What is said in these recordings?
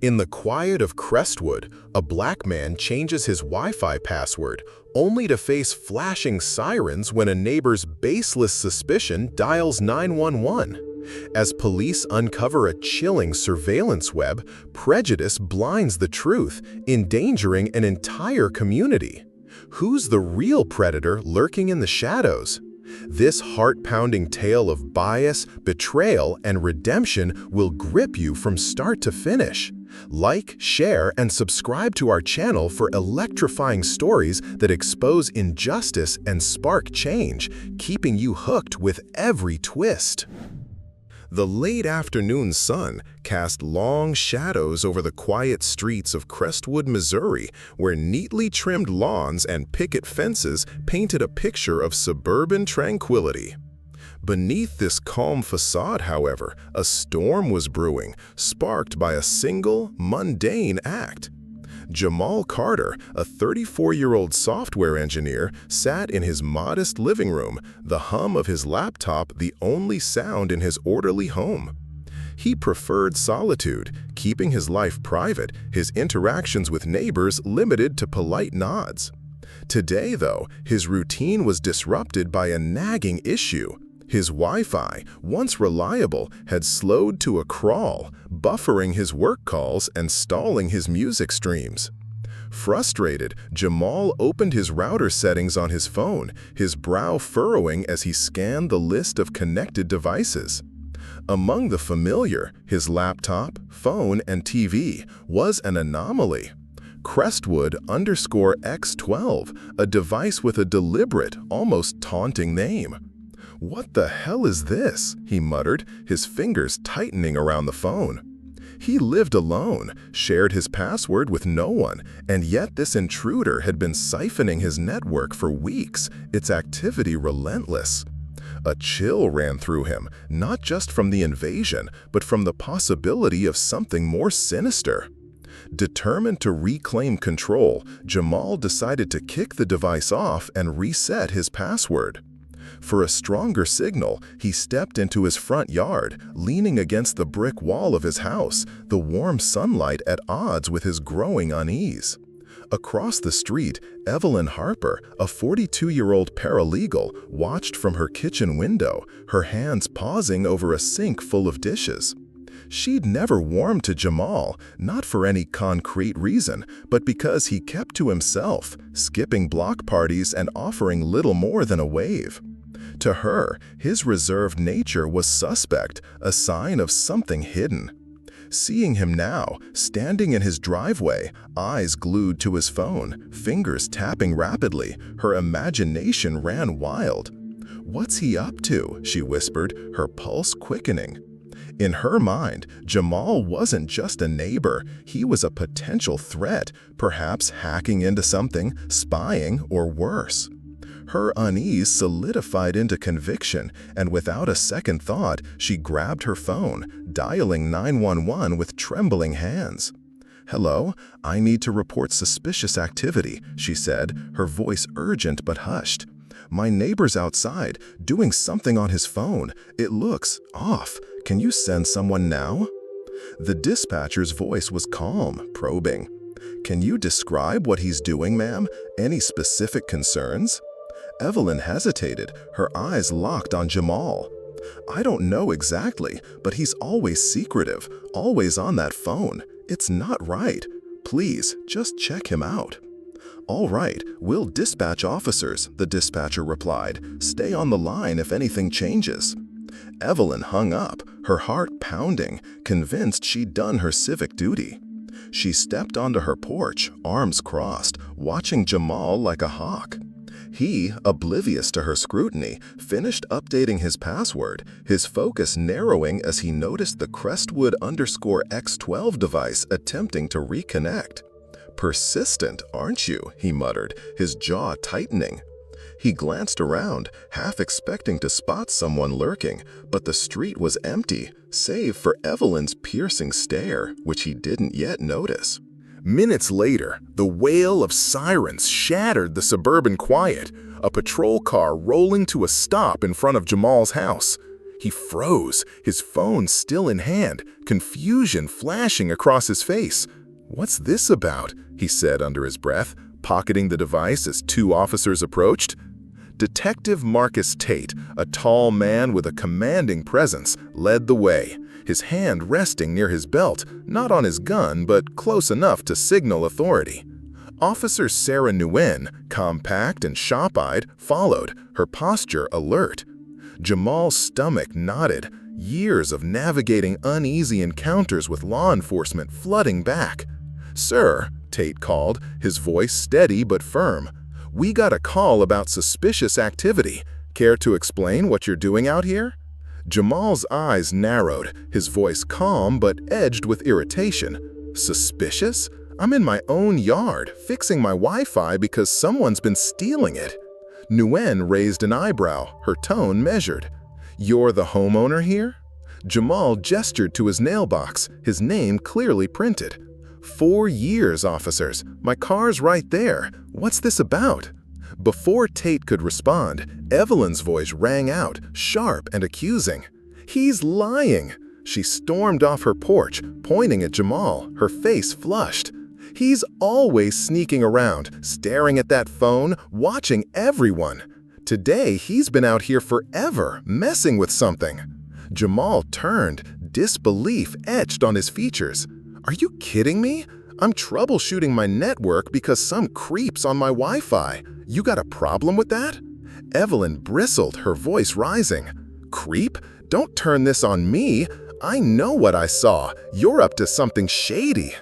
In the quiet of Crestwood, a black man changes his Wi-Fi password, only to face flashing sirens when a neighbor's baseless suspicion dials 911. As police uncover a chilling surveillance web, prejudice blinds the truth, endangering an entire community. Who's the real predator lurking in the shadows? This heart-pounding tale of bias, betrayal, and redemption will grip you from start to finish. Like, share, and subscribe to our channel for electrifying stories that expose injustice and spark change, keeping you hooked with every twist. The late afternoon sun cast long shadows over the quiet streets of Crestwood, Missouri, where neatly trimmed lawns and picket fences painted a picture of suburban tranquility. Beneath this calm facade, however, a storm was brewing, sparked by a single, mundane act. Jamal Carter, a 34-year-old software engineer, sat in his modest living room, the hum of his laptop the only sound in his orderly home. He preferred solitude, keeping his life private, his interactions with neighbors limited to polite nods. Today, though, his routine was disrupted by a nagging issue. His Wi-Fi, once reliable, had slowed to a crawl, buffering his work calls and stalling his music streams. Frustrated, Jamal opened his router settings on his phone, his brow furrowing as he scanned the list of connected devices. Among the familiar, his laptop, phone, and TV, was an anomaly. Crestwood_X12, a device with a deliberate, almost taunting name. "What the hell is this?" he muttered, his fingers tightening around the phone. He lived alone, shared his password with no one, and yet this intruder had been siphoning his network for weeks, its activity relentless. A chill ran through him, not just from the invasion, but from the possibility of something more sinister. Determined to reclaim control, Jamal decided to kick the device off and reset his password. For a stronger signal, he stepped into his front yard, leaning against the brick wall of his house, the warm sunlight at odds with his growing unease. Across the street, Evelyn Harper, a 42-year-old paralegal, watched from her kitchen window, her hands pausing over a sink full of dishes. She'd never warmed to Jamal, not for any concrete reason, but because he kept to himself, skipping block parties and offering little more than a wave. To her, his reserved nature was suspect, a sign of something hidden. Seeing him now, standing in his driveway, eyes glued to his phone, fingers tapping rapidly, her imagination ran wild. "What's he up to?" she whispered, her pulse quickening. In her mind, Jamal wasn't just a neighbor, he was a potential threat, perhaps hacking into something, spying, or worse. Her unease solidified into conviction, and without a second thought, she grabbed her phone, dialing 911 with trembling hands. "Hello, I need to report suspicious activity," she said, her voice urgent but hushed. "My neighbor's outside, doing something on his phone. It looks off. Can you send someone now?" The dispatcher's voice was calm, probing. "Can you describe what he's doing, ma'am? Any specific concerns?" Evelyn hesitated, her eyes locked on Jamal. "I don't know exactly, but he's always secretive, always on that phone. It's not right. Please, just check him out." "All right, we'll dispatch officers," the dispatcher replied. "Stay on the line if anything changes." Evelyn hung up, her heart pounding, convinced she'd done her civic duty. She stepped onto her porch, arms crossed, watching Jamal like a hawk. He, oblivious to her scrutiny, finished updating his password, his focus narrowing as he noticed the Crestwood_X12 device attempting to reconnect. "Persistent, aren't you?" he muttered, his jaw tightening. He glanced around, half expecting to spot someone lurking, but the street was empty, save for Evelyn's piercing stare, which he didn't yet notice. Minutes later, the wail of sirens shattered the suburban quiet, a patrol car rolling to a stop in front of Jamal's house. He froze, his phone still in hand, confusion flashing across his face. "What's this about?" he said under his breath, pocketing the device as two officers approached. Detective Marcus Tate, a tall man with a commanding presence, led the way, his hand resting near his belt, not on his gun but close enough to signal authority. Officer Sarah Nguyen, compact and sharp-eyed, followed, her posture alert. Jamal's stomach knotted, years of navigating uneasy encounters with law enforcement flooding back. "Sir," Tate called, his voice steady but firm, "we got a call about suspicious activity. Care to explain what you're doing out here?" Jamal's eyes narrowed, his voice calm but edged with irritation. "Suspicious? I'm in my own yard, fixing my Wi-Fi because someone's been stealing it." Nguyen raised an eyebrow, her tone measured. "You're the homeowner here?" Jamal gestured to his nail box, his name clearly printed. "4 years, officers. My car's right there. What's this about?" Before Tate could respond, Evelyn's voice rang out, sharp and accusing. "He's lying!" She stormed off her porch, pointing at Jamal, her face flushed. "He's always sneaking around, staring at that phone, watching everyone. Today, he's been out here forever, messing with something." Jamal turned, disbelief etched on his features. "Are you kidding me? I'm troubleshooting my network because some creep's on my Wi-Fi. You got a problem with that?" Evelyn bristled, her voice rising. "Creep? Don't turn this on me. I know what I saw. You're up to something shady."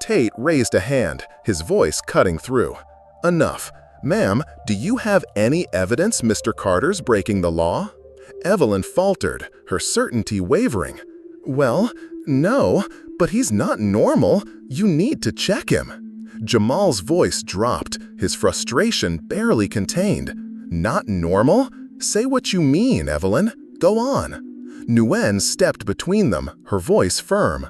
Tate raised a hand, his voice cutting through. "Enough. Ma'am, do you have any evidence Mr. Carter's breaking the law?" Evelyn faltered, her certainty wavering. "Well, no, but he's not normal. You need to check him." Jamal's voice dropped, his frustration barely contained. "Not normal? Say what you mean, Evelyn. Go on." Nguyen stepped between them, her voice firm.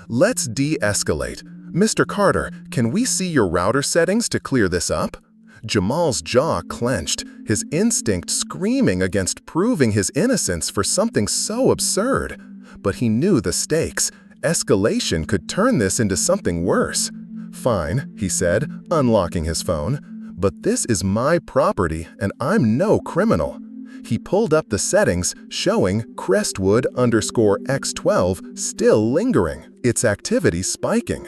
"Let's de-escalate. Mr. Carter, can we see your router settings to clear this up?" Jamal's jaw clenched, his instinct screaming against proving his innocence for something so absurd. But he knew the stakes. Escalation could turn this into something worse. "Fine," he said, unlocking his phone. "But this is my property and I'm no criminal." He pulled up the settings, showing Crestwood_X12 still lingering, its activity spiking.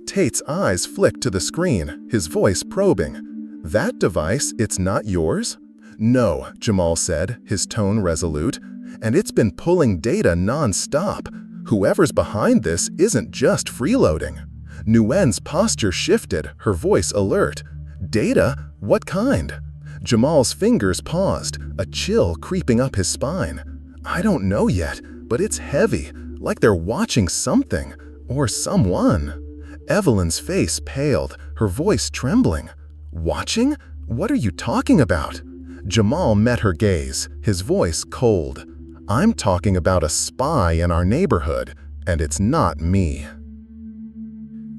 Tate's eyes flicked to the screen, his voice probing. "That device, it's not yours?" "No," Jamal said, his tone resolute. "And it's been pulling data non-stop. Whoever's behind this isn't just freeloading." Nguyen's posture shifted, her voice alert. "Data? What kind?" Jamal's fingers paused, a chill creeping up his spine. "I don't know yet, but it's heavy, like they're watching something, or someone." Evelyn's face paled, her voice trembling. "Watching? What are you talking about?" Jamal met her gaze, his voice cold. "I'm talking about a spy in our neighborhood, and it's not me."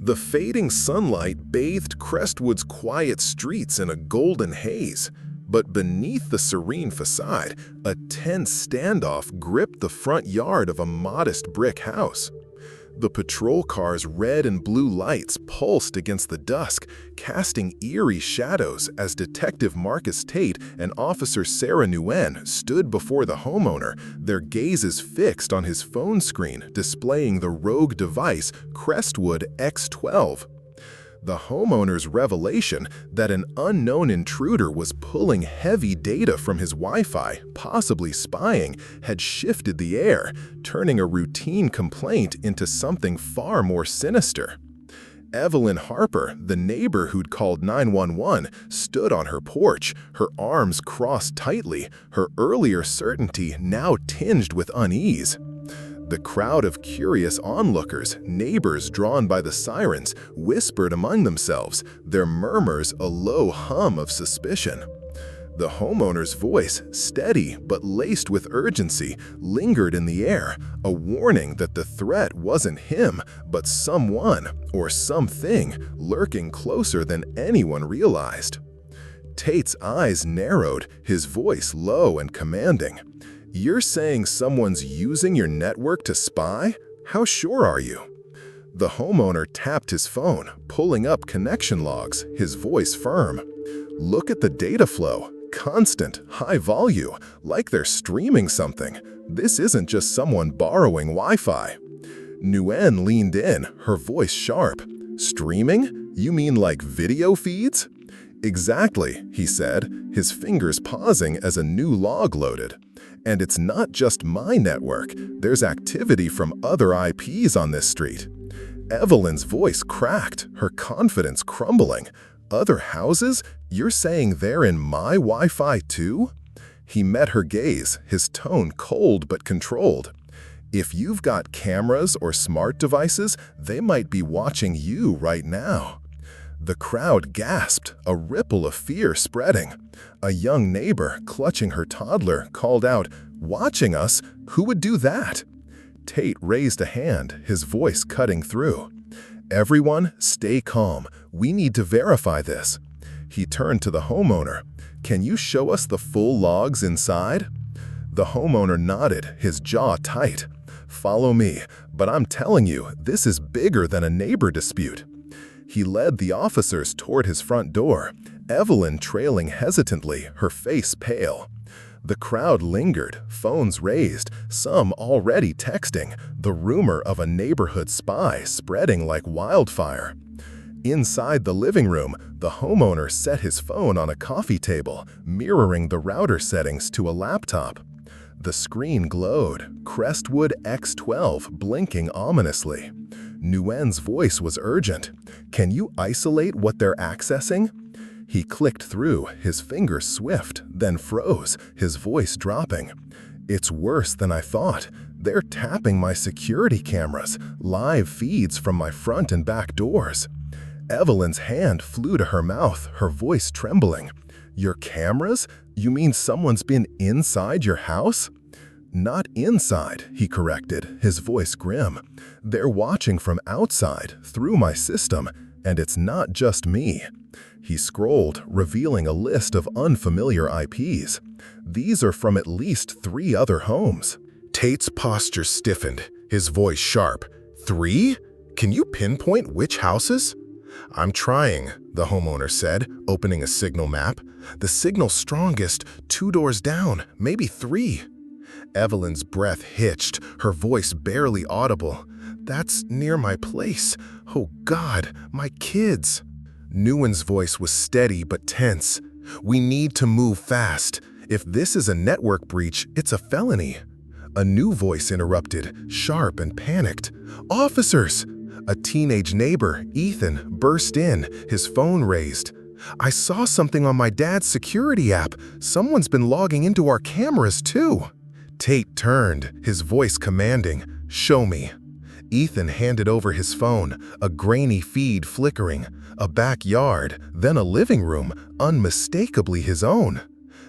The fading sunlight bathed Crestwood's quiet streets in a golden haze, but beneath the serene facade, a tense standoff gripped the front yard of a modest brick house. The patrol car's red and blue lights pulsed against the dusk, casting eerie shadows as Detective Marcus Tate and Officer Sarah Nguyen stood before the homeowner, their gazes fixed on his phone screen displaying the rogue device Crestwood X12. The homeowner's revelation that an unknown intruder was pulling heavy data from his Wi-Fi, possibly spying, had shifted the air, turning a routine complaint into something far more sinister. Evelyn Harper, the neighbor who'd called 911, stood on her porch, her arms crossed tightly, her earlier certainty now tinged with unease. The crowd of curious onlookers, neighbors drawn by the sirens, whispered among themselves, their murmurs a low hum of suspicion. The homeowner's voice, steady but laced with urgency, lingered in the air, a warning that the threat wasn't him, but someone or something lurking closer than anyone realized. Tate's eyes narrowed, his voice low and commanding. You're saying someone's using your network to spy? How sure are you? The homeowner tapped his phone, pulling up connection logs, his voice firm. Look at the data flow. Constant, high volume, like they're streaming something. This isn't just someone borrowing Wi-Fi. Nguyen leaned in, her voice sharp. Streaming? You mean like video feeds? Exactly, he said, his fingers pausing as a new log loaded. And it's not just my network. There's activity from other IPs on this street. Evelyn's voice cracked, her confidence crumbling. Other houses? You're saying they're in my Wi-Fi too? He met her gaze, his tone cold but controlled. If you've got cameras or smart devices, they might be watching you right now. The crowd gasped, a ripple of fear spreading. A young neighbor, clutching her toddler, called out, "Watching us? Who would do that?" Tate raised a hand, his voice cutting through. "Everyone, stay calm. We need to verify this." He turned to the homeowner. "Can you show us the full logs inside?" The homeowner nodded, his jaw tight. "Follow me, but I'm telling you, this is bigger than a neighbor dispute." He led the officers toward his front door, Evelyn trailing hesitantly, her face pale. The crowd lingered, phones raised, some already texting, the rumor of a neighborhood spy spreading like wildfire. Inside the living room, the homeowner set his phone on a coffee table, mirroring the router settings to a laptop. The screen glowed, Crestwood X12 blinking ominously. Nguyen's voice was urgent. "Can you isolate what they're accessing?" He clicked through, his fingers swift, then froze, his voice dropping. "It's worse than I thought. They're tapping my security cameras, live feeds from my front and back doors." Evelyn's hand flew to her mouth, her voice trembling. "Your cameras? You mean someone's been inside your house?" "Not inside," he corrected, his voice grim. "They're watching from outside, through my system, and it's not just me." He scrolled, revealing a list of unfamiliar IPs. These are from at least 3 other homes. Tate's posture stiffened, his voice sharp. "3? Can you pinpoint which houses?" "I'm trying," the homeowner said, opening a signal map. "The signal's strongest 2 doors down, maybe 3. Evelyn's breath hitched, her voice barely audible. "That's near my place. Oh God, my kids." Nguyen's voice was steady but tense. "We need to move fast. If this is a network breach, it's a felony." A new voice interrupted, sharp and panicked. "Officers!" A teenage neighbor, Ethan, burst in, his phone raised. "I saw something on my dad's security app. Someone's been logging into our cameras too." Tate turned, his voice commanding, "Show me." Ethan handed over his phone, a grainy feed flickering, a backyard, then a living room, unmistakably his own.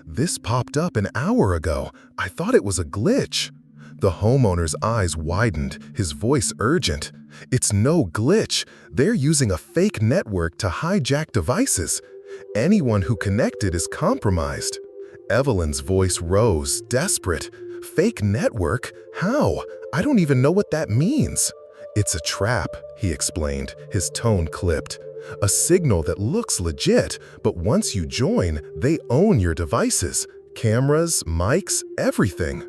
"This popped up an hour ago. I thought it was a glitch." The homeowner's eyes widened, his voice urgent. "It's no glitch. They're using a fake network to hijack devices. Anyone who connected is compromised." Evelyn's voice rose, desperate. "Fake network? How? I don't even know what that means." "It's a trap," he explained, his tone clipped. "A signal that looks legit, but once you join, they own your devices. Cameras, mics, everything."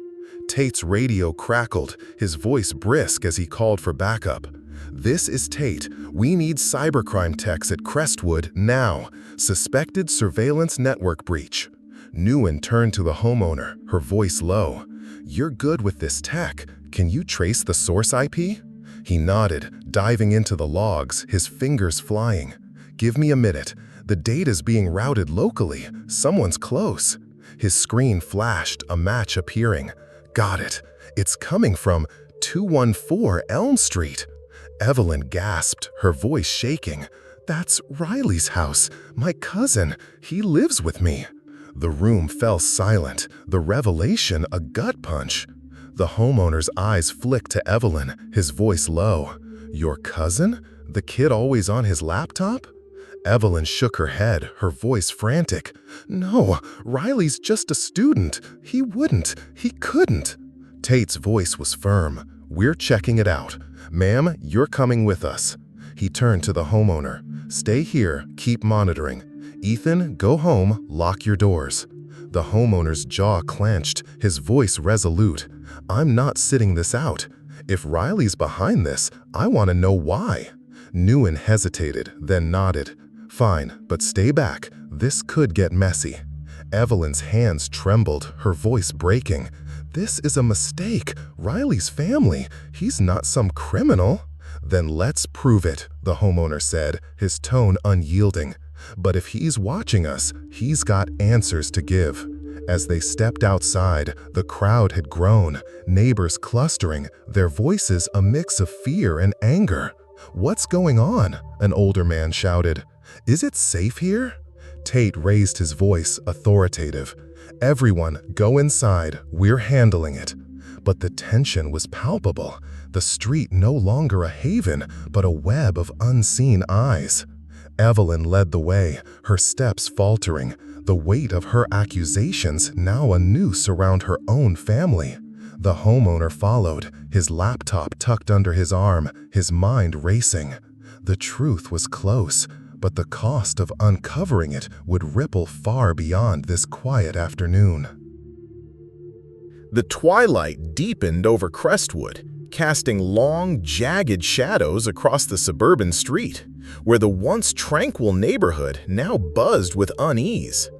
Tate's radio crackled, his voice brisk as he called for backup. "This is Tate. We need cybercrime techs at Crestwood now. Suspected surveillance network breach." Nguyen turned to the homeowner, her voice low. "You're good with this tech. Can you trace the source IP?" He nodded, diving into the logs, his fingers flying. "Give me a minute. The data's being routed locally. Someone's close." His screen flashed, a match appearing. "Got it. It's coming from 214 Elm Street." Evelyn gasped, her voice shaking. "That's Riley's house. My cousin. He lives with me." The room fell silent, the revelation a gut punch. The homeowner's eyes flicked to Evelyn, his voice low. "Your cousin? The kid always on his laptop?" Evelyn shook her head, her voice frantic. "No, Riley's just a student. He couldn't." Tate's voice was firm. "We're checking it out. Ma'am, you're coming with us." He turned to the homeowner. "Stay here, keep monitoring. Ethan, go home, lock your doors." The homeowner's jaw clenched, his voice resolute. "I'm not sitting this out. If Riley's behind this, I want to know why." Nguyen hesitated, then nodded. "Fine, but stay back. This could get messy." Evelyn's hands trembled, her voice breaking. "This is a mistake. Riley's family. He's not some criminal." "Then let's prove it," the homeowner said, his tone unyielding. "But if he's watching us, he's got answers to give." As they stepped outside, the crowd had grown, neighbors clustering, their voices a mix of fear and anger. "What's going on?" an older man shouted. "Is it safe here?" Tate raised his voice, authoritative. "Everyone, go inside. We're handling it." But the tension was palpable. The street no longer a haven, but a web of unseen eyes. Evelyn led the way, her steps faltering, the weight of her accusations now a noose around her own family. The homeowner followed, his laptop tucked under his arm, his mind racing. The truth was close, but the cost of uncovering it would ripple far beyond this quiet afternoon. The twilight deepened over Crestwood, casting long, jagged shadows across the suburban street, where the once tranquil neighborhood now buzzed with unease.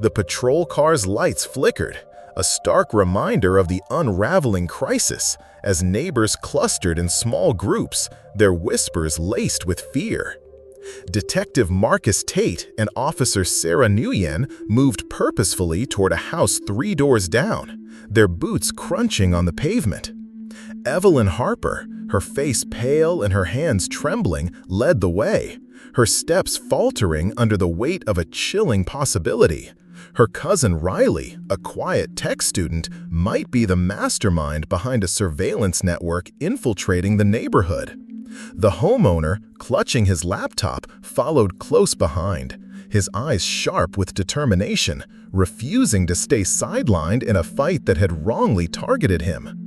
The patrol car's lights flickered, a stark reminder of the unraveling crisis as neighbors clustered in small groups, their whispers laced with fear. Detective Marcus Tate and Officer Sarah Nguyen moved purposefully toward a house 3 doors down, their boots crunching on the pavement. Evelyn Harper, her face pale and her hands trembling, led the way, her steps faltering under the weight of a chilling possibility. Her cousin Riley, a quiet tech student, might be the mastermind behind a surveillance network infiltrating the neighborhood. The homeowner, clutching his laptop, followed close behind, his eyes sharp with determination, refusing to stay sidelined in a fight that had wrongly targeted him.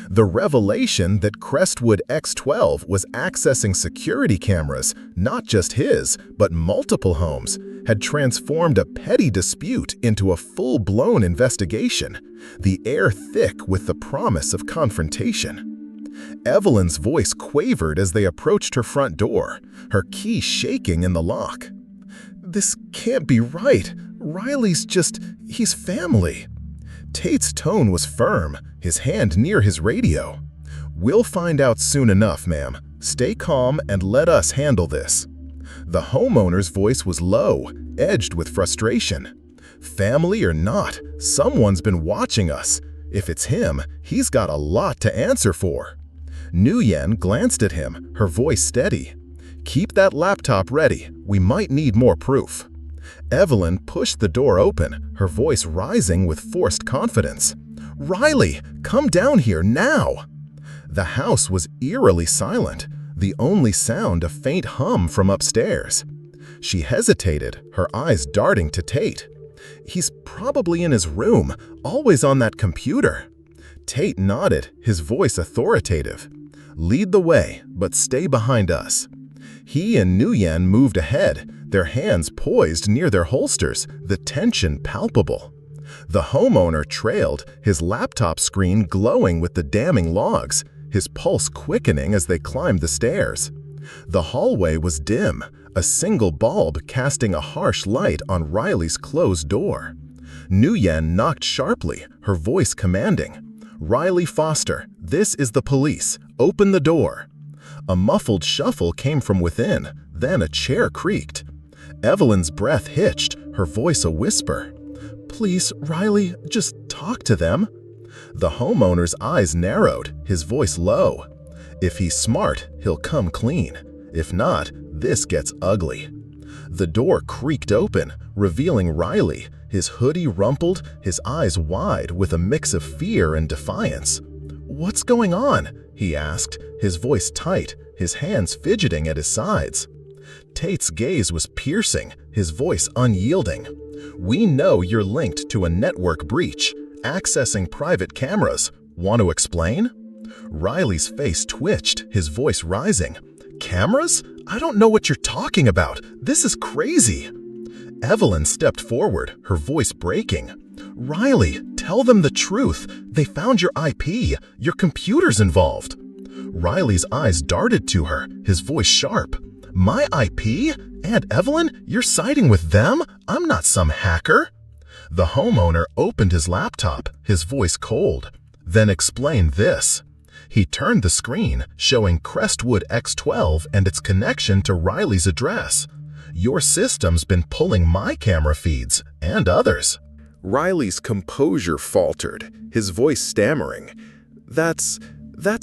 The revelation that Crestwood X12 was accessing security cameras, not just his, but multiple homes, had transformed a petty dispute into a full-blown investigation, the air thick with the promise of confrontation. Evelyn's voice quavered as they approached her front door, her key shaking in the lock. "This can't be right. He's family." Tate's tone was firm, his hand near his radio. "We'll find out soon enough, ma'am. Stay calm and let us handle this." The homeowner's voice was low, edged with frustration. "Family or not, someone's been watching us. If it's him, he's got a lot to answer for." Nguyen glanced at him, her voice steady. "Keep that laptop ready. We might need more proof." Evelyn pushed the door open, her voice rising with forced confidence. "Riley, come down here now!" The house was eerily silent, the only sound a faint hum from upstairs. She hesitated, her eyes darting to Tate. "He's probably in his room, always on that computer." Tate nodded, his voice authoritative. "Lead the way, but stay behind us." He and Nguyen moved ahead, their hands poised near their holsters, the tension palpable. The homeowner trailed, his laptop screen glowing with the damning logs, his pulse quickening as they climbed the stairs. The hallway was dim, a single bulb casting a harsh light on Riley's closed door. Nguyen knocked sharply, her voice commanding. "Riley Foster, this is the police. Open the door." A muffled shuffle came from within, then a chair creaked. Evelyn's breath hitched, her voice a whisper. "Please, Riley, just talk to them." The homeowner's eyes narrowed, his voice low. "If he's smart, he'll come clean. If not, this gets ugly." The door creaked open, revealing Riley, his hoodie rumpled, his eyes wide with a mix of fear and defiance. "What's going on?" he asked, his voice tight, his hands fidgeting at his sides. Tate's gaze was piercing, his voice unyielding. "We know you're linked to a network breach, accessing private cameras. Want to explain?" Riley's face twitched, his voice rising. "Cameras? I don't know what you're talking about. This is crazy." Evelyn stepped forward, her voice breaking. "Riley, tell them the truth. They found your IP. Your computer's involved." Riley's eyes darted to her, his voice sharp. "My IP? Aunt Evelyn, you're siding with them? I'm not some hacker." The homeowner opened his laptop, his voice cold. "Then explain this." He turned the screen, showing Crestwood X12 and its connection to Riley's address. "Your system's been pulling my camera feeds, and others." Riley's composure faltered, his voice stammering. That's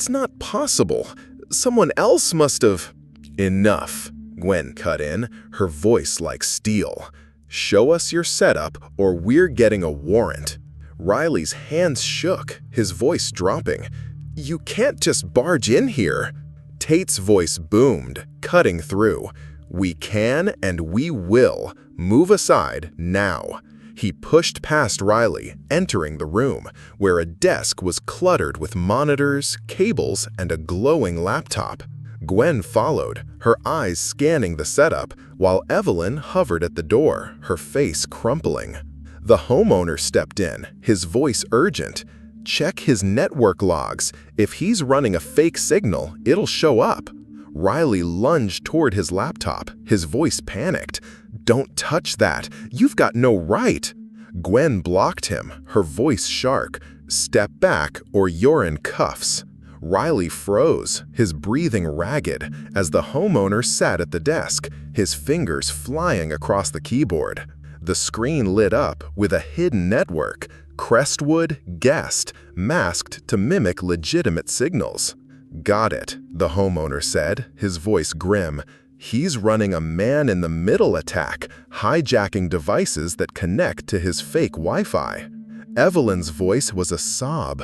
not possible. Someone else must have—" "Enough," Gwen cut in, her voice like steel. "Show us your setup or we're getting a warrant." Riley's hands shook, his voice dropping. "You can't just barge in here." Tate's voice boomed, cutting through. "We can and we will. Move aside now." He pushed past Riley, entering the room, where a desk was cluttered with monitors, cables, and a glowing laptop. Gwen followed, her eyes scanning the setup, while Evelyn hovered at the door, her face crumpling. The homeowner stepped in, his voice urgent. "Check his network logs. If he's running a fake signal, it'll show up." Riley lunged toward his laptop, his voice panicked. "Don't touch that. You've got no right." Gwen blocked him, her voice sharp. "Step back or you're in cuffs." Riley froze, his breathing ragged, as the homeowner sat at the desk, his fingers flying across the keyboard. The screen lit up with a hidden network, Crestwood Guest, masked to mimic legitimate signals. "Got it," the homeowner said, his voice grim. "He's running a man-in-the-middle attack, hijacking devices that connect to his fake Wi-Fi." Evelyn's voice was a sob.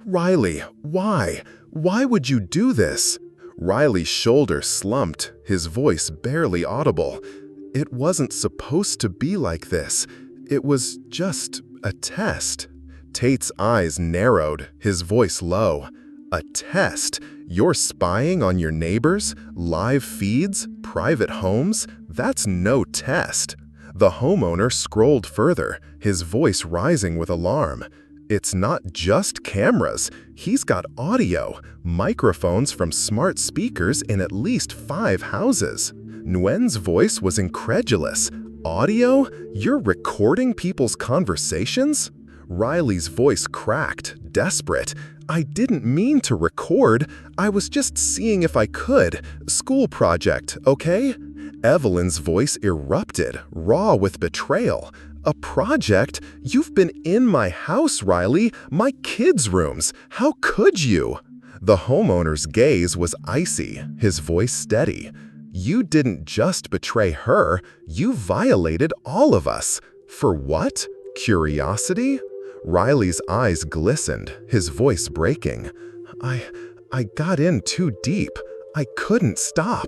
"Riley, why? Why would you do this?" Riley's shoulder slumped, his voice barely audible. "It wasn't supposed to be like this. It was just a test." Tate's eyes narrowed, his voice low. "A test? You're spying on your neighbors? Live feeds? Private homes? That's no test." The homeowner scrolled further, his voice rising with alarm. "It's not just cameras. He's got audio, microphones from smart speakers in at least 5 houses." Nguyen's voice was incredulous. "Audio? You're recording people's conversations?" Riley's voice cracked, desperate. "I didn't mean to record. I was just seeing if I could. School project, okay?" Evelyn's voice erupted, raw with betrayal. "A project? You've been in my house, Riley, my kids' rooms. How could you?" The homeowner's gaze was icy, his voice steady. "You didn't just betray her, you violated all of us. For what? Curiosity?" Riley's eyes glistened, his voice breaking. I got in too deep. I couldn't stop."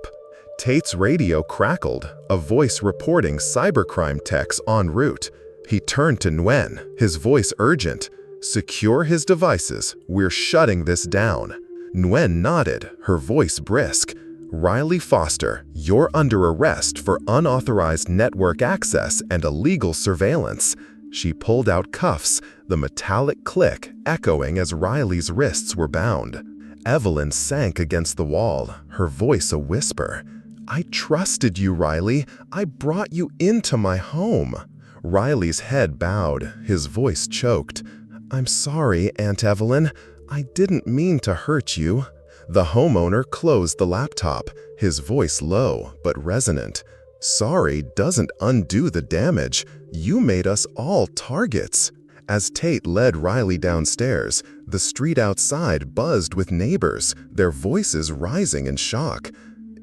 Tate's radio crackled, a voice reporting cybercrime techs en route. He turned to Nguyen, his voice urgent. "Secure his devices. We're shutting this down." Nguyen nodded, her voice brisk. "Riley Foster, you're under arrest for unauthorized network access and illegal surveillance." She pulled out cuffs, the metallic click echoing as Riley's wrists were bound. Evelyn sank against the wall, her voice a whisper. "I trusted you, Riley. I brought you into my home." Riley's head bowed, his voice choked. "I'm sorry, Aunt Evelyn. I didn't mean to hurt you." The homeowner closed the laptop, his voice low but resonant. "Sorry doesn't undo the damage. You made us all targets." As Tate led Riley downstairs, the street outside buzzed with neighbors, their voices rising in shock.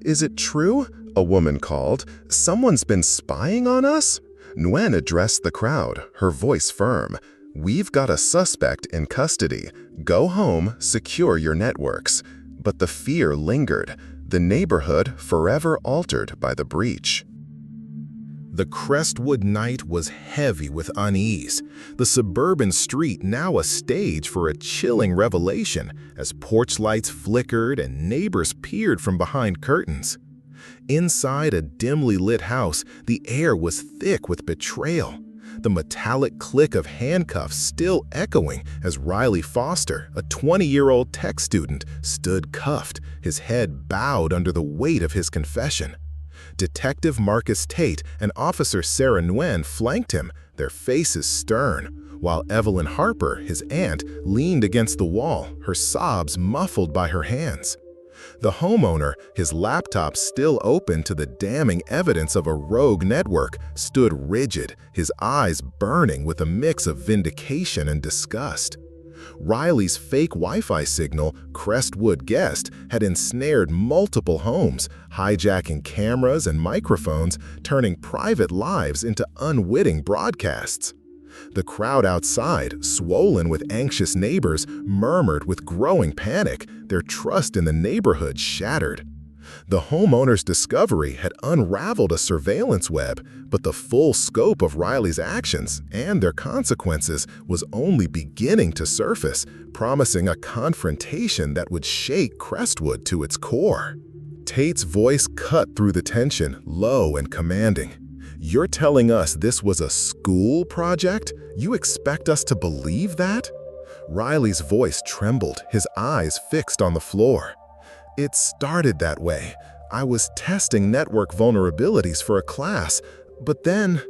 "Is it true?" a woman called. "Someone's been spying on us?" Nguyen addressed the crowd, her voice firm. "We've got a suspect in custody. Go home, secure your networks." But the fear lingered. the neighborhood forever altered by the breach. The Crestwood night was heavy with unease, the suburban street now a stage for a chilling revelation as porch lights flickered and neighbors peered from behind curtains. Inside a dimly lit house, the air was thick with betrayal, the metallic click of handcuffs still echoing as Riley Foster, a 20-year-old tech student, stood cuffed, his head bowed under the weight of his confession. Detective Marcus Tate and Officer Sarah Nguyen flanked him, their faces stern, while Evelyn Harper, his aunt, leaned against the wall, her sobs muffled by her hands. The homeowner, his laptop still open to the damning evidence of a rogue network, stood rigid, his eyes burning with a mix of vindication and disgust. Riley's fake Wi-Fi signal, Crestwood guessed, had ensnared multiple homes, hijacking cameras and microphones, turning private lives into unwitting broadcasts. The crowd outside, swollen with anxious neighbors, murmured with growing panic, their trust in the neighborhood shattered. The homeowner's discovery had unraveled a surveillance web, but the full scope of Riley's actions and their consequences was only beginning to surface, promising a confrontation that would shake Crestwood to its core. Tate's voice cut through the tension, low and commanding. "You're telling us this was a school project? You expect us to believe that?" Riley's voice trembled, his eyes fixed on the floor. "It started that way. I was testing network vulnerabilities for a class, but then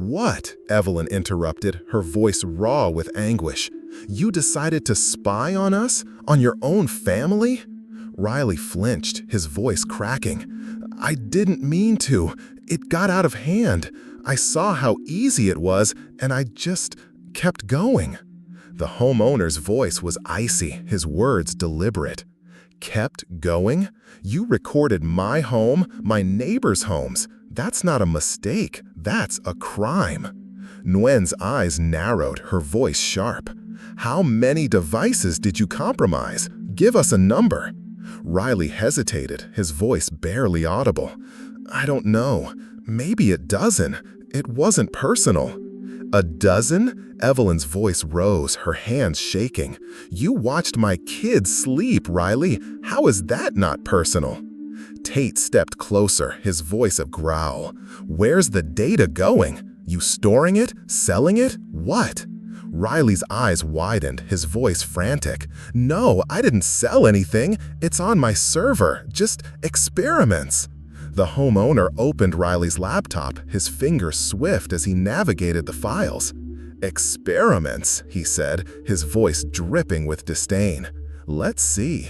what?" Evelyn interrupted, her voice raw with anguish. "You decided to spy on us? On your own family?" Riley flinched, his voice cracking. "I didn't mean to. It got out of hand. I saw how easy it was, and I just kept going." The homeowner's voice was icy, his words deliberate. "Kept going? You recorded my home, my neighbors' homes. That's not a mistake. That's a crime." Nguyen's eyes narrowed, her voice sharp. "How many devices did you compromise? Give us a number." Riley hesitated, his voice barely audible. "I don't know. Maybe a dozen. It wasn't personal." "A dozen?" Evelyn's voice rose, her hands shaking. "You watched my kids sleep, Riley. How is that not personal?" Tate stepped closer, his voice a growl. "Where's the data going? You storing it? Selling it? What?" Riley's eyes widened, his voice frantic. "No, I didn't sell anything. It's on my server. Just experiments." The homeowner opened Riley's laptop, his fingers swift as he navigated the files. "Experiments," he said, his voice dripping with disdain. "Let's see."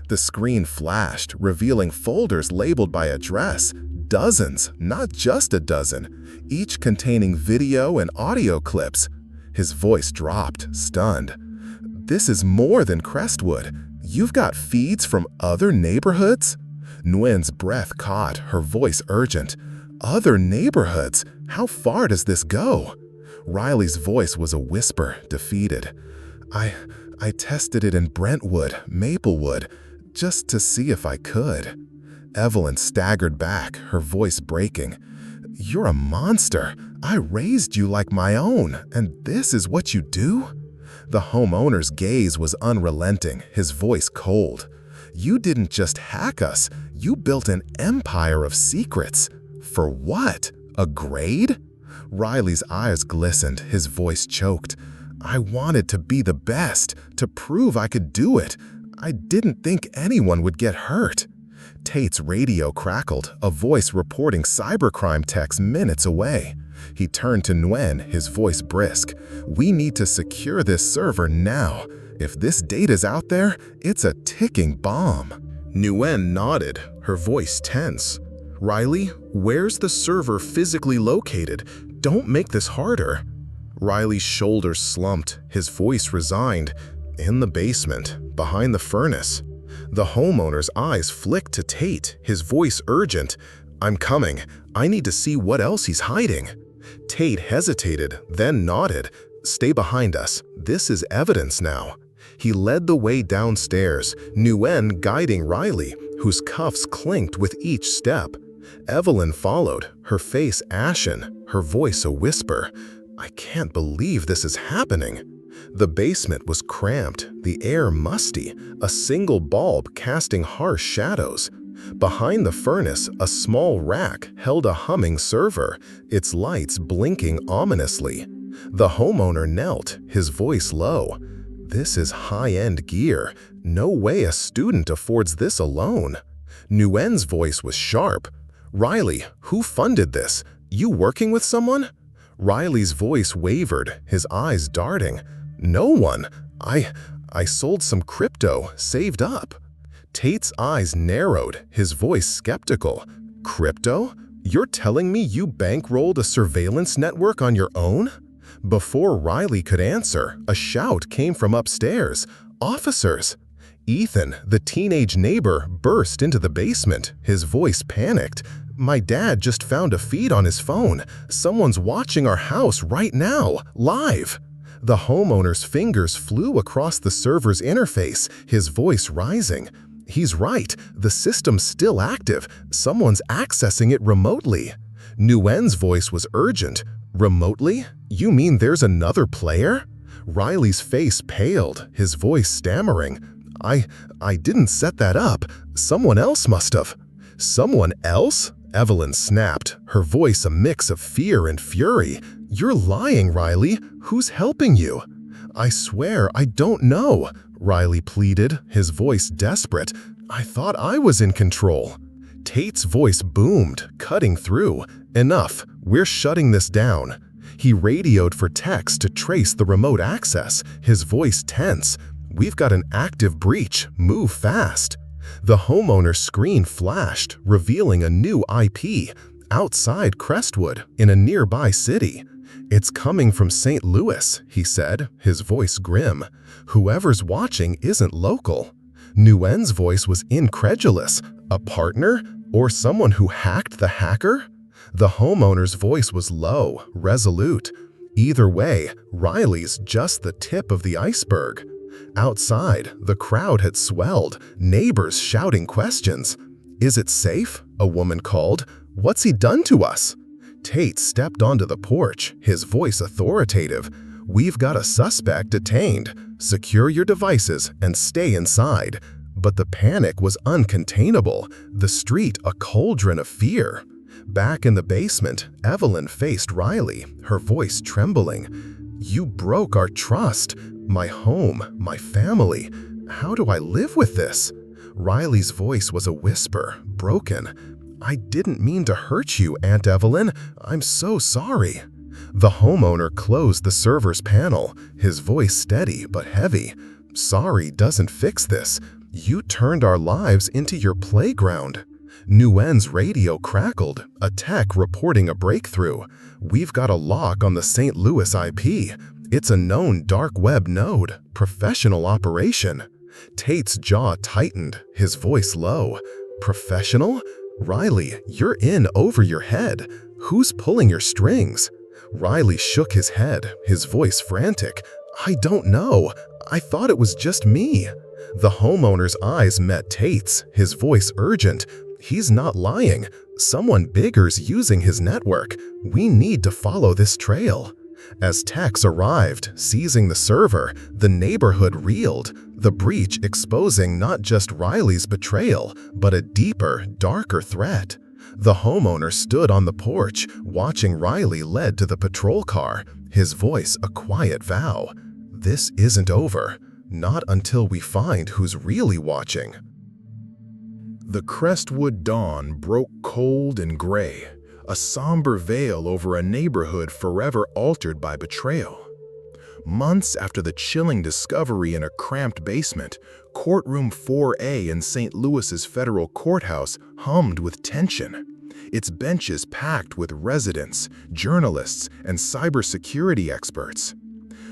The screen flashed, revealing folders labeled by address. Dozens, not just a dozen, each containing video and audio clips. His voice dropped, stunned. "This is more than Crestwood. You've got feeds from other neighborhoods?" Nguyen's breath caught, her voice urgent. "Other neighborhoods? How far does this go?" Riley's voice was a whisper, defeated. I tested it in Brentwood, Maplewood, just to see if I could." Evelyn staggered back, her voice breaking. "You're a monster. I raised you like my own, and this is what you do?" The homeowner's gaze was unrelenting, his voice cold. "You didn't just hack us, you built an empire of secrets. For what? A grade?" Riley's eyes glistened, his voice choked. "I wanted to be the best, to prove I could do it. I didn't think anyone would get hurt." Tate's radio crackled, a voice reporting cybercrime texts minutes away. He turned to Nguyen, his voice brisk. "We need to secure this server now. If this data's out there, it's a ticking bomb." Nguyen nodded, her voice tense. "Riley, where's the server physically located? Don't make this harder." Riley's shoulders slumped, his voice resigned. "In the basement, behind the furnace." The homeowner's eyes flicked to Tate, his voice urgent. "I'm coming. I need to see what else he's hiding." Tate hesitated, then nodded. "Stay behind us. This is evidence now." He led the way downstairs, Nguyen guiding Riley, whose cuffs clinked with each step. Evelyn followed, her face ashen, her voice a whisper. "I can't believe this is happening." The basement was cramped, the air musty, a single bulb casting harsh shadows. Behind the furnace, a small rack held a humming server, its lights blinking ominously. The homeowner knelt, his voice low. "This is high-end gear. No way a student affords this alone." Nguyen's voice was sharp. "Riley, who funded this? You working with someone?" Riley's voice wavered, his eyes darting. "No one. I sold some crypto, saved up." Tate's eyes narrowed, his voice skeptical. "Crypto? You're telling me you bankrolled a surveillance network on your own?" Before Riley could answer, a shout came from upstairs. "Officers!" Ethan, the teenage neighbor, burst into the basement, his voice panicked. "My dad just found a feed on his phone. Someone's watching our house right now, live." The homeowner's fingers flew across the server's interface, his voice rising. "He's right, the system's still active. Someone's accessing it remotely." Nguyen's voice was urgent. "Remotely? You mean there's another player?" Riley's face paled, his voice stammering. I didn't set that up. Someone else must have." "Someone else?" Evelyn snapped, her voice a mix of fear and fury. "You're lying, Riley. Who's helping you?" "I swear I don't know," Riley pleaded, his voice desperate. "I thought I was in control." Tate's voice boomed, cutting through. "Enough. We're shutting this down." He radioed for techs to trace the remote access, his voice tense. "We've got an active breach. Move fast." The homeowner's screen flashed, revealing a new IP. Outside Crestwood, in a nearby city. "It's coming from St. Louis," he said, his voice grim. "Whoever's watching isn't local." Nguyen's voice was incredulous. "A partner? Or someone who hacked the hacker?" The homeowner's voice was low, resolute. "Either way, Riley's just the tip of the iceberg." Outside, the crowd had swelled, neighbors shouting questions. "Is it safe?" a woman called. "What's he done to us?" Tate stepped onto the porch, his voice authoritative. "We've got a suspect detained. Secure your devices and stay inside." But the panic was uncontainable, the street a cauldron of fear. Back in the basement, Evelyn faced Riley, her voice trembling. "You broke our trust. My home, my family. How do I live with this?" Riley's voice was a whisper, broken. "I didn't mean to hurt you, Aunt Evelyn. I'm so sorry." The homeowner closed the server's panel, his voice steady but heavy. "Sorry doesn't fix this. You turned our lives into your playground." Nguyen's radio crackled, a tech reporting a breakthrough. "We've got a lock on the St. Louis IP. It's a known dark web node, professional operation." Tate's jaw tightened, his voice low. "Professional? Riley, you're in over your head. Who's pulling your strings?" Riley shook his head, his voice frantic. "I don't know. I thought it was just me." The homeowner's eyes met Tate's, his voice urgent. "He's not lying. Someone bigger's using his network. We need to follow this trail." As techs arrived, seizing the server, the neighborhood reeled, the breach exposing not just Riley's betrayal, but a deeper, darker threat. The homeowner stood on the porch, watching Riley led to the patrol car, his voice a quiet vow. "This isn't over. Not until we find who's really watching." The Crestwood dawn broke cold and gray, a somber veil over a neighborhood forever altered by betrayal. Months after the chilling discovery in a cramped basement, Courtroom 4A in St. Louis's federal courthouse hummed with tension, its benches packed with residents, journalists, and cybersecurity experts.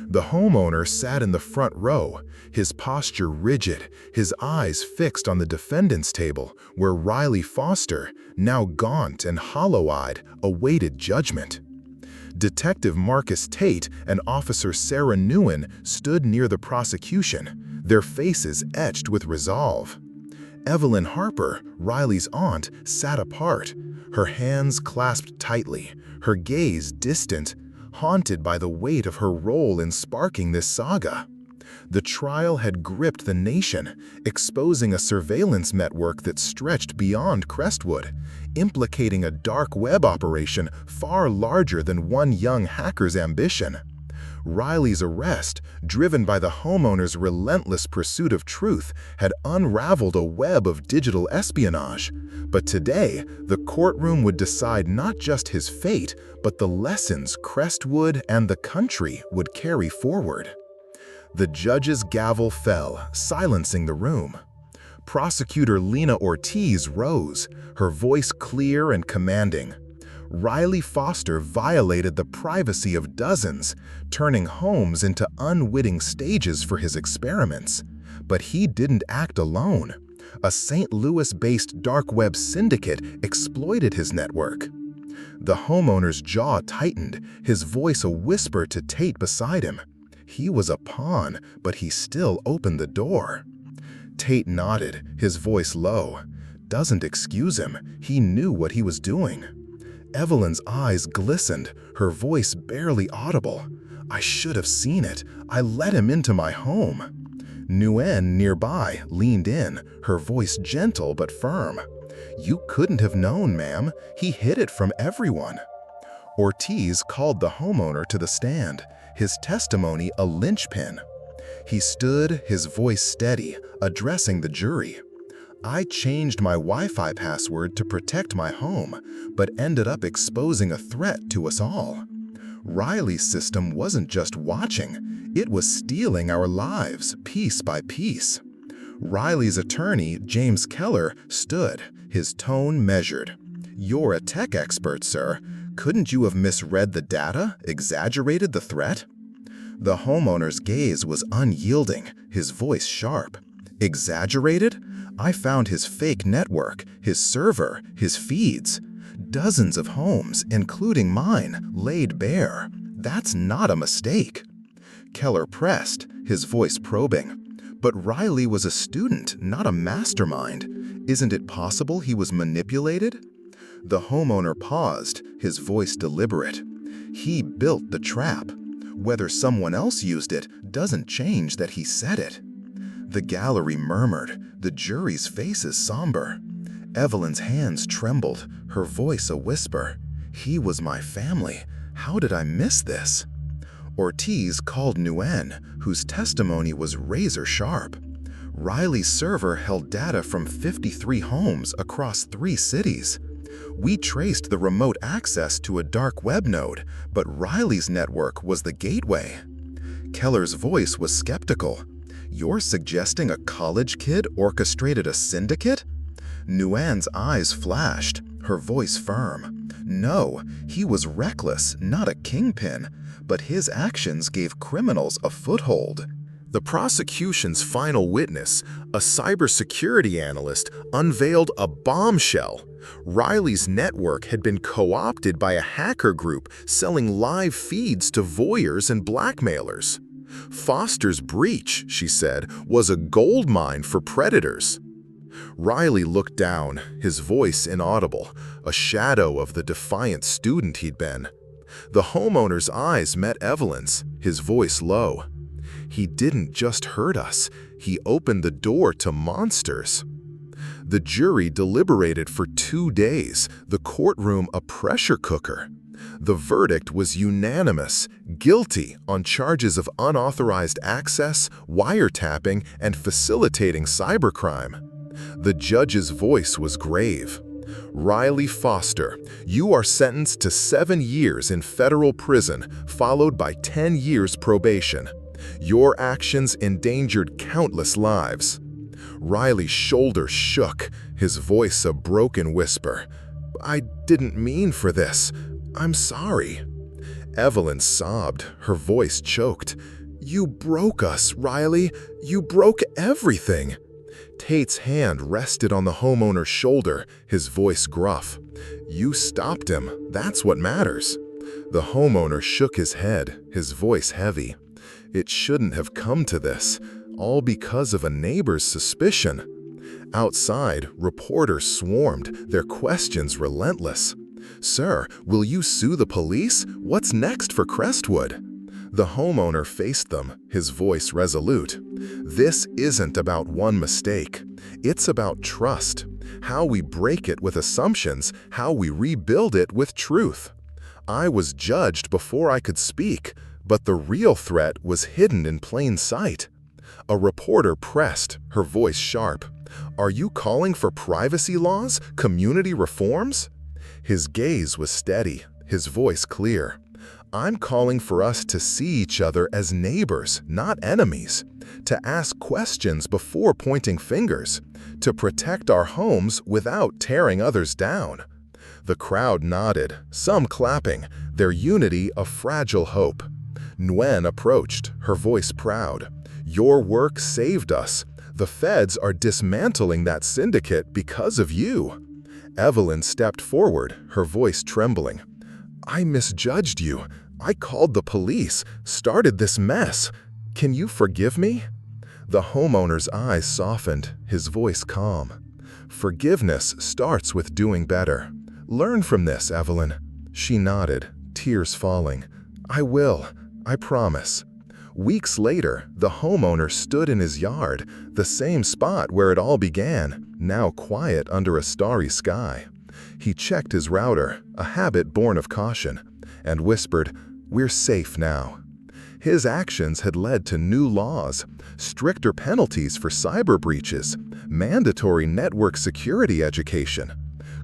The homeowner sat in the front row, his posture rigid, his eyes fixed on the defendant's table, where Riley Foster, now gaunt and hollow-eyed, awaited judgment. Detective Marcus Tate and Officer Sarah Nguyen stood near the prosecution, their faces etched with resolve. Evelyn Harper, Riley's aunt, sat apart, her hands clasped tightly, her gaze distant, haunted by the weight of her role in sparking this saga. The trial had gripped the nation, exposing a surveillance network that stretched beyond Crestwood, implicating a dark web operation far larger than one young hacker's ambition. Riley's arrest, driven by the homeowner's relentless pursuit of truth, had unraveled a web of digital espionage. But today, the courtroom would decide not just his fate, but the lessons Crestwood and the country would carry forward. The judge's gavel fell, silencing the room. Prosecutor Lena Ortiz rose, her voice clear and commanding. Riley Foster violated the privacy of dozens, turning homes into unwitting stages for his experiments. But he didn't act alone. A St. Louis-based dark web syndicate exploited his network. The homeowner's jaw tightened, his voice a whisper to Tate beside him. He was a pawn, but he still opened the door. Tate nodded, his voice low. Doesn't excuse him. He knew what he was doing. Evelyn's eyes glistened, her voice barely audible. I should have seen it. I let him into my home. Nguyen, nearby, leaned in, her voice gentle but firm. You couldn't have known, ma'am. He hid it from everyone. Ortiz called the homeowner to the stand, his testimony a linchpin. He stood, his voice steady, addressing the jury. I changed my Wi-Fi password to protect my home, but ended up exposing a threat to us all. Riley's system wasn't just watching, it was stealing our lives piece by piece. Riley's attorney, James Keller, stood, his tone measured. You're a tech expert, sir. Couldn't you have misread the data, exaggerated the threat? The homeowner's gaze was unyielding, his voice sharp. Exaggerated? I found his fake network, his server, his feeds. Dozens of homes, including mine, laid bare. That's not a mistake. Keller pressed, his voice probing. But Riley was a student, not a mastermind. Isn't it possible he was manipulated? The homeowner paused, his voice deliberate. He built the trap. Whether someone else used it doesn't change that he said it. The gallery murmured, the jury's faces somber. Evelyn's hands trembled, her voice a whisper. He was my family. How did I miss this? Ortiz called Nguyen, whose testimony was razor sharp. Riley's server held data from 53 homes across 3 cities. We traced the remote access to a dark web node, but Riley's network was the gateway. Keller's voice was skeptical. You're suggesting a college kid orchestrated a syndicate? Nguyen's eyes flashed, her voice firm. No, he was reckless, not a kingpin, but his actions gave criminals a foothold. The prosecution's final witness, a cybersecurity analyst, unveiled a bombshell. Riley's network had been co-opted by a hacker group selling live feeds to voyeurs and blackmailers. Foster's breach, she said, was a goldmine for predators. Riley looked down, his voice inaudible, a shadow of the defiant student he'd been. The homeowner's eyes met Evelyn's, his voice low. He didn't just hurt us, he opened the door to monsters. The jury deliberated for 2 days, the courtroom a pressure cooker. The verdict was unanimous, guilty on charges of unauthorized access, wiretapping, and facilitating cybercrime. The judge's voice was grave. Riley Foster, you are sentenced to 7 years in federal prison, followed by 10 years probation. Your actions endangered countless lives. Riley's shoulders shook, his voice a broken whisper. I didn't mean for this. I'm sorry. Evelyn sobbed, her voice choked. You broke us, Riley. You broke everything. Tate's hand rested on the homeowner's shoulder, his voice gruff. You stopped him. That's what matters. The homeowner shook his head, his voice heavy. It shouldn't have come to this, all because of a neighbor's suspicion. Outside, reporters swarmed, their questions relentless. "Sir, will you sue the police? What's next for Crestwood?" The homeowner faced them, his voice resolute. "This isn't about one mistake. It's about trust. How we break it with assumptions, how we rebuild it with truth. I was judged before I could speak, but the real threat was hidden in plain sight." A reporter pressed, her voice sharp. "Are you calling for privacy laws, community reforms?" His gaze was steady, his voice clear. "I'm calling for us to see each other as neighbors, not enemies, to ask questions before pointing fingers, to protect our homes without tearing others down." The crowd nodded, some clapping, their unity a fragile hope. Nguyen approached, her voice proud. "Your work saved us. The feds are dismantling that syndicate because of you." Evelyn stepped forward, her voice trembling. "I misjudged you. I called the police, started this mess. Can you forgive me?" The homeowner's eyes softened, his voice calm. "Forgiveness starts with doing better. Learn from this, Evelyn." She nodded, tears falling. "I will. I promise." Weeks later, the homeowner stood in his yard, the same spot where it all began, now quiet under a starry sky. He checked his router, a habit born of caution, and whispered, "We're safe now." His actions had led to new laws, stricter penalties for cyber breaches, mandatory network security education.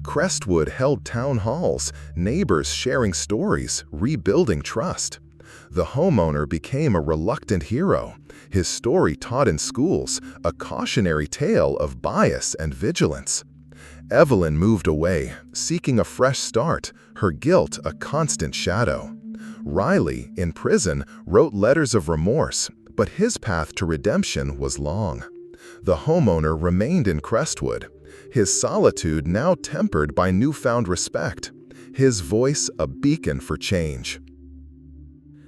Crestwood held town halls, neighbors sharing stories, rebuilding trust. The homeowner became a reluctant hero, his story taught in schools, a cautionary tale of bias and vigilance. Evelyn moved away, seeking a fresh start, her guilt a constant shadow. Riley, in prison, wrote letters of remorse, but his path to redemption was long. The homeowner remained in Crestwood, his solitude now tempered by newfound respect, his voice a beacon for change.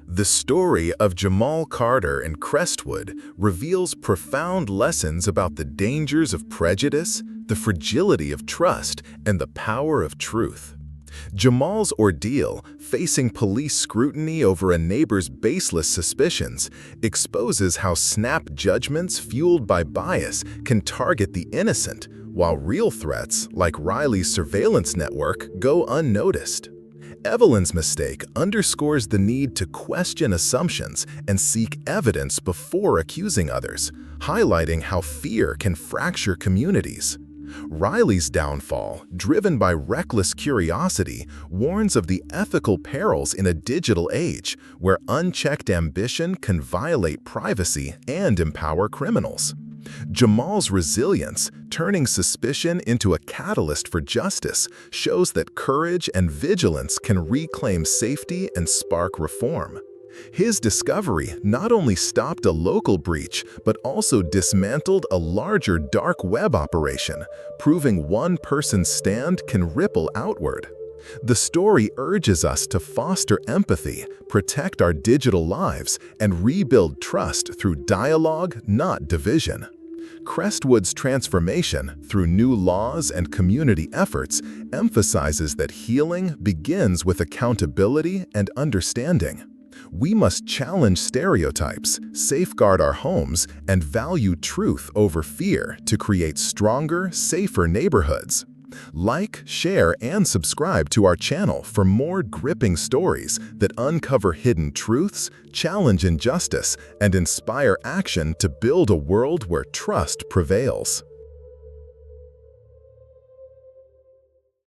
The story of Jamal Carter and Crestwood reveals profound lessons about the dangers of prejudice, the fragility of trust, and the power of truth. Jamal's ordeal, facing police scrutiny over a neighbor's baseless suspicions, exposes how snap judgments fueled by bias can target the innocent, while real threats, like Riley's surveillance network, go unnoticed. Evelyn's mistake underscores the need to question assumptions and seek evidence before accusing others, highlighting how fear can fracture communities. Riley's downfall, driven by reckless curiosity, warns of the ethical perils in a digital age where unchecked ambition can violate privacy and empower criminals. Jamal's resilience, turning suspicion into a catalyst for justice, shows that courage and vigilance can reclaim safety and spark reform. His discovery not only stopped a local breach, but also dismantled a larger dark web operation, proving one person's stand can ripple outward. The story urges us to foster empathy, protect our digital lives, and rebuild trust through dialogue, not division. Crestwood's transformation, through new laws and community efforts, emphasizes that healing begins with accountability and understanding. We must challenge stereotypes, safeguard our homes, and value truth over fear to create stronger, safer neighborhoods. Like, share, and subscribe to our channel for more gripping stories that uncover hidden truths, challenge injustice, and inspire action to build a world where trust prevails.